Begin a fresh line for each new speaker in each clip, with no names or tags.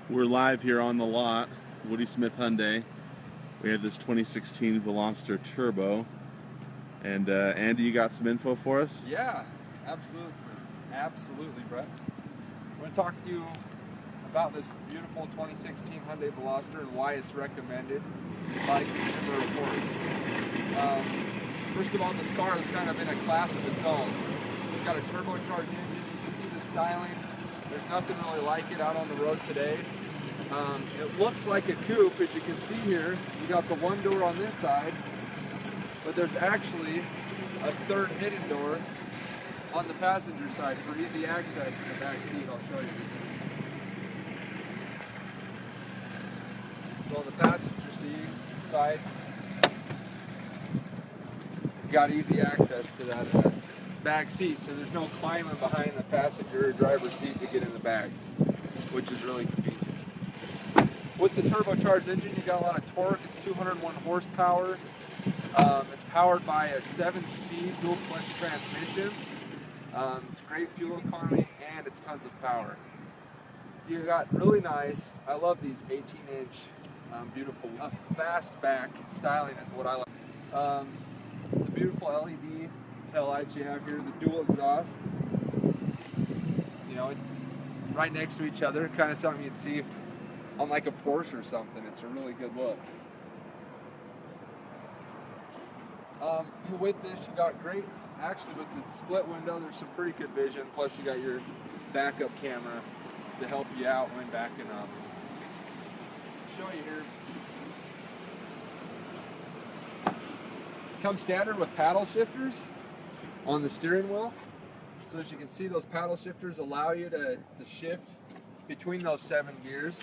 We're live here on the lot, Woody Smith Hyundai. We have this 2016 Veloster Turbo. And Andy, you got some info for us?
Yeah, absolutely. Absolutely, Brett. I'm going to talk to you about this beautiful 2016 Hyundai Veloster and why it's recommended by Consumer Reports. First of all, this car is kind of in a class of its own. It's got a turbocharged engine. You can see the styling. There's nothing really like it out on the road today. It looks like a coupe, as you can see here. You got the one door on this side, but there's actually a third hidden door on the passenger side for easy access in the back seat. I'll show you. So on the passenger seat side, you got easy access to that back seat, so there's no climbing behind the passenger or driver's seat to get in the back, which is really convenient. With the turbocharged engine, you got a lot of torque. It's 201 horsepower. It's powered by a 7-speed dual clutch transmission. It's great fuel economy and it's tons of power. You got really nice, I love these 18-inch beautiful fastback styling is what I like. The beautiful LED tail lights you have here, the dual exhaust, you know, right next to each other, kind of something you'd see on like a Porsche or something. It's a really good look. With this, you got great, actually with the split window, there's some pretty good vision, plus you got your backup camera to help you out when backing up. I'll show you here. Comes standard with paddle shifters on the steering wheel. So as you can see, those paddle shifters allow you to shift between those 7 gears.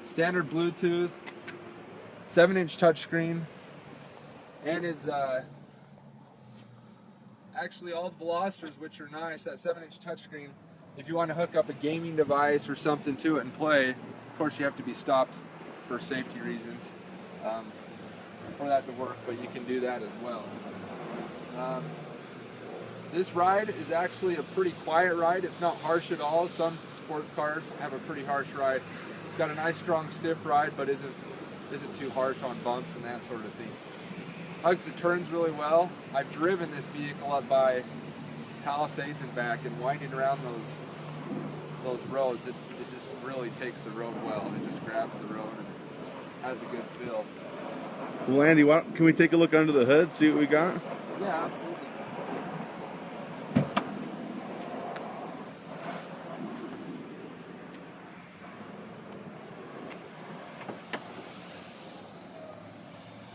Standard Bluetooth, 7-inch touchscreen, and is actually all the Velosters, which are nice, that 7-inch touchscreen, if you want to hook up a gaming device or something to it and play, of course you have to be stopped for safety reasons for that to work, but you can do that as well. This ride is actually a pretty quiet ride. It's not harsh at all. Some sports cars have a pretty harsh ride. It's got a nice strong stiff ride, but isn't too harsh on bumps and that sort of thing. Hugs the turns really well. I've driven this vehicle up by Palisades and back, and winding around those roads, it just really takes the road well. It just grabs the road and has a good feel.
Well, Andy, can we take a look under the hood, see what we got?
Yeah, absolutely.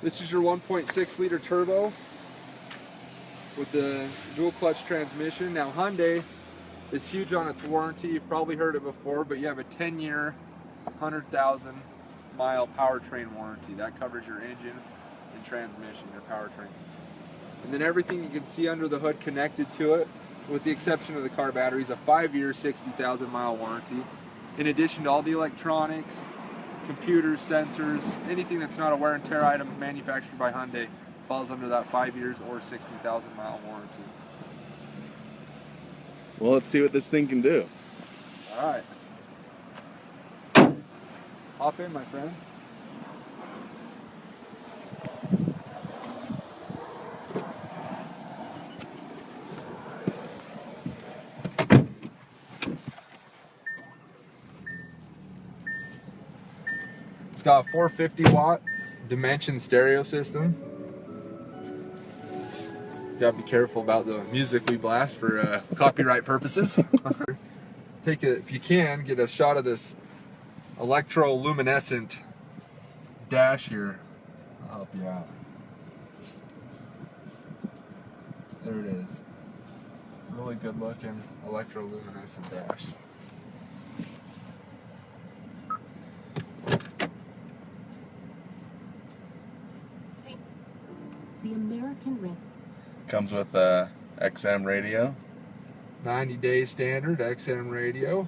This is your 1.6 liter turbo with the dual clutch transmission. Now Hyundai is huge on its warranty. You've probably heard it before, but you have a 10-year, 100,000 mile powertrain warranty. That covers your engine and transmission, your powertrain. And then everything you can see under the hood connected to it, with the exception of the car batteries, a 5-year, 60,000 mile warranty. In addition to all the electronics, computers, sensors, anything that's not a wear and tear item manufactured by Hyundai falls under that 5 years or 60,000 mile warranty.
Well, let's see what this thing can do.
All right. Hop in, my friend. It's got a 450-watt Dimension stereo system. You gotta be careful about the music we blast for copyright purposes. If you can, get a shot of this electroluminescent dash here. I'll help you out. There it is. Really good looking electroluminescent dash.
The American Ring.
Comes with XM radio.
90-day standard XM radio.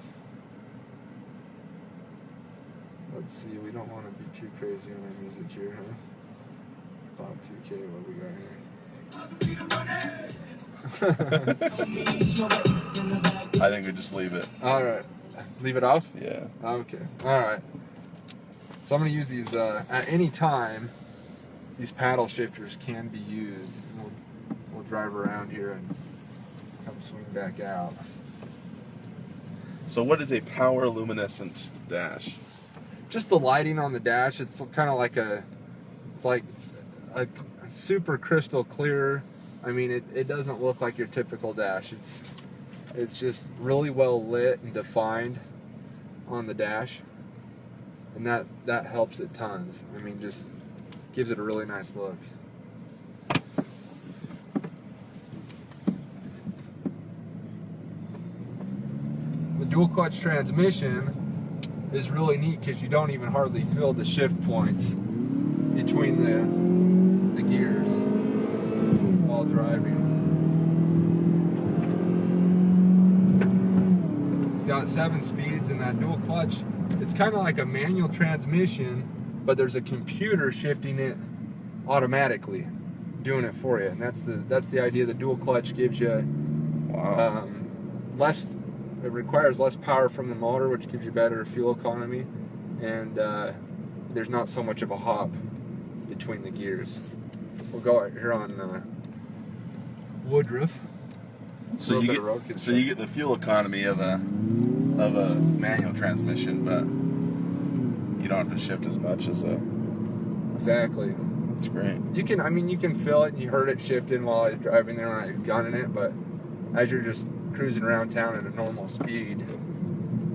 Let's see, we don't want to be too crazy on our music here, huh? Pop 2K, what we got here?
I think we just leave it.
Alright, Leave it off?
Yeah.
Okay. All right. So I'm going to use these at any time. These paddle shifters can be used. We'll drive around here and come swing back out.
So what is a power luminescent dash?
Just the lighting on the dash. It's kind of like it's like a super crystal clear. I mean, it doesn't look like your typical dash. It's just really well lit and defined on the dash, and that helps it tons. I mean, just gives it a really nice look. The dual clutch transmission is really neat because you don't even hardly feel the shift points between the gears while driving. It's got 7 speeds, and that dual clutch, it's kind of like a manual transmission, but there's a computer shifting it automatically, doing it for you. And that's the idea. The dual clutch gives you less. It requires less power from the motor, which gives you better fuel economy, and there's not so much of a hop between the gears. We'll go out here on Woodruff.
So you get the fuel economy of a manual transmission, but you don't have to shift as much as a.
Exactly.
That's great.
You can feel it, and you heard it shifting while I was driving there when I was gunning it, but as you're just cruising around town at a normal speed,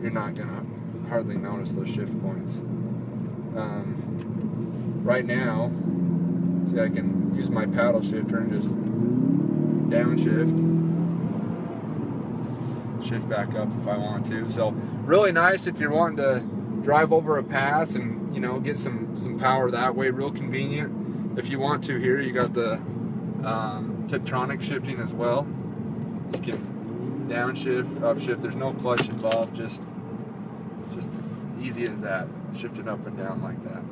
you're not gonna hardly notice those shift points. Right now, see, I can use my paddle shifter and just shift back up if I want to. So really nice if you're wanting to drive over a pass and get some power that way. Real convenient. If you want to, here you got the Tiptronic shifting as well. You can downshift, upshift. There's no clutch involved. Just easy as that. Shift it up and down like that.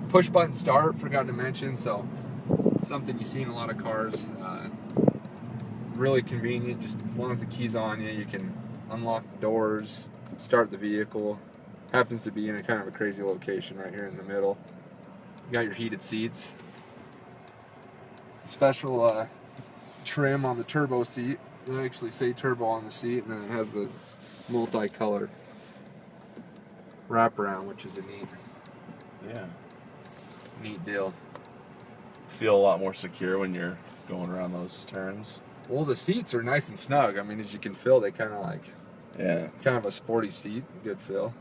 Push button start, forgot to mention. So something you see in a lot of cars. Really convenient. Just as long as the key's on you, you can unlock the doors, start the vehicle. Happens to be in a kind of a crazy location right here in the middle. You got your heated seats. Special trim on the turbo seat. They actually say turbo on the seat, and then it has the multi-color wraparound, which is a neat deal.
Feel a lot more secure when you're going around those turns.
Well, the seats are nice and snug. I mean, as you can feel, they kind of a sporty seat, good feel.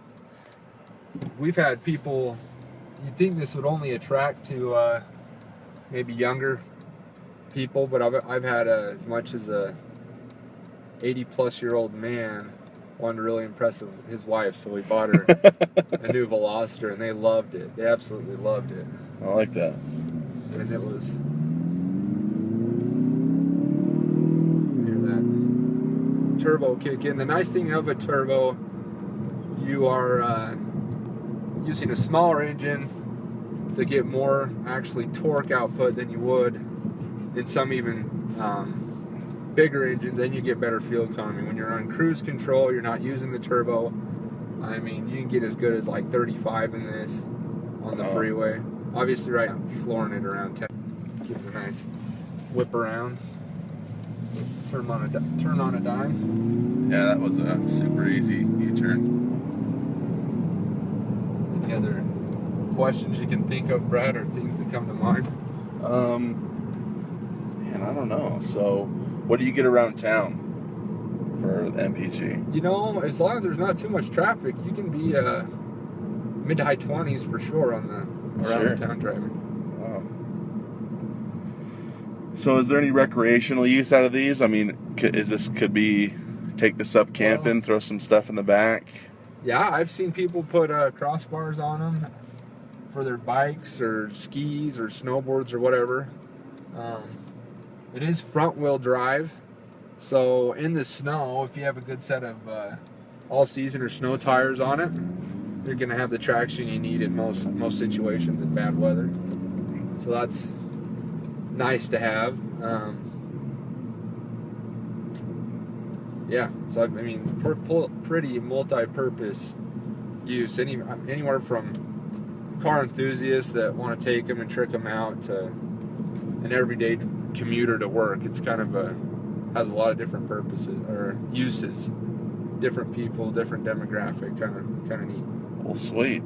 We've had people. You'd think this would only attract to maybe younger people, but I've had as much as a 80-plus-year-old man wanted to really impress his wife, so we bought her a new Veloster, and they loved it. They absolutely loved it.
I like that.
And it was. Hear that turbo kick in. The nice thing of a turbo, you are using a smaller engine to get more actually torque output than you would in some even bigger engines, and you get better fuel economy. When you're on cruise control, you're not using the turbo. I mean, you can get as good as like 35 in this on the freeway. Obviously, right now, flooring it around 10. Give it a nice whip around. Turn on a dime.
Yeah, that was a super easy U-turn.
Any other questions you can think of, Brad, or things that come to mind?
Man, I don't know. So, what do you get around town for the MPG?
As long as there's not too much traffic, you can be mid to high 20s for sure on the around town driving.
Wow. So, is there any recreational use out of these? I mean, could take this up camping, throw some stuff in the back?
Yeah, I've seen people put crossbars on them for their bikes or skis or snowboards or whatever. It is front wheel drive, so in the snow, if you have a good set of all season or snow tires on it, you're going to have the traction you need in most situations in bad weather. So that's nice to have. Yeah, so I mean, pretty multi-purpose use. Anywhere from car enthusiasts that want to take them and trick them out to an everyday commuter to work. It's kind of has a lot of different purposes or uses, different people, different demographic. Kind of neat.
Well, sweet.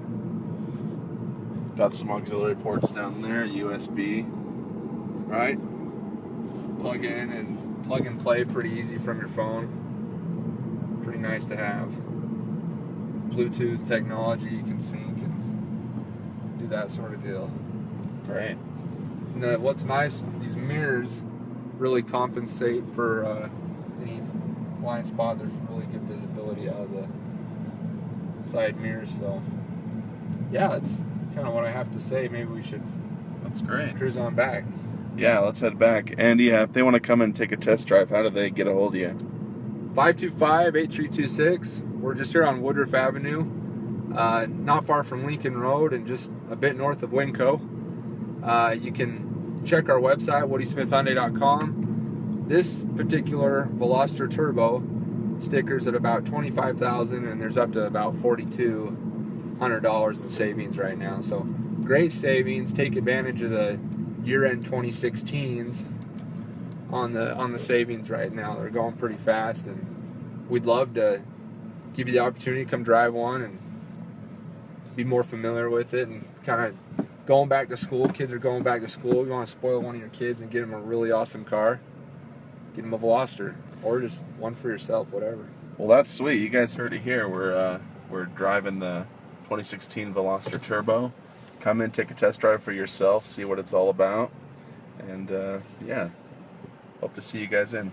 Got some auxiliary ports down there, USB.
Right? Plug in and plug and play pretty easy from your phone. Pretty nice to have. Bluetooth technology, you can sync and do that sort of deal.
Great.
And what's nice, these mirrors really compensate for any blind spot. There's really good visibility out of the side mirrors. So yeah, that's kind of what I have to say. Maybe we should
That's great.
cruise on back.
Yeah, let's head back. And yeah, if they want to come and take a test drive, how do they get a hold of you?
525-8326. We're just here on Woodruff Avenue, not far from Lincoln Road and just a bit north of Winco. You can check our website, woodysmithhyundai.com. This particular Veloster Turbo stickers at about $25,000, and there's up to about $4,200 in savings right now. So great savings. Take advantage of the year-end 2016s on the savings right now. They're going pretty fast, and we'd love to give you the opportunity to come drive one and be more familiar with it, and kind of going back to school. Kids are going back to school. You want to spoil one of your kids and get them a really awesome car, get them a Veloster, or just one for yourself, whatever.
Well, that's sweet. You guys heard it here. We're driving the 2016 Veloster Turbo. Come in, take a test drive for yourself, see what it's all about, and yeah, hope to see you guys in.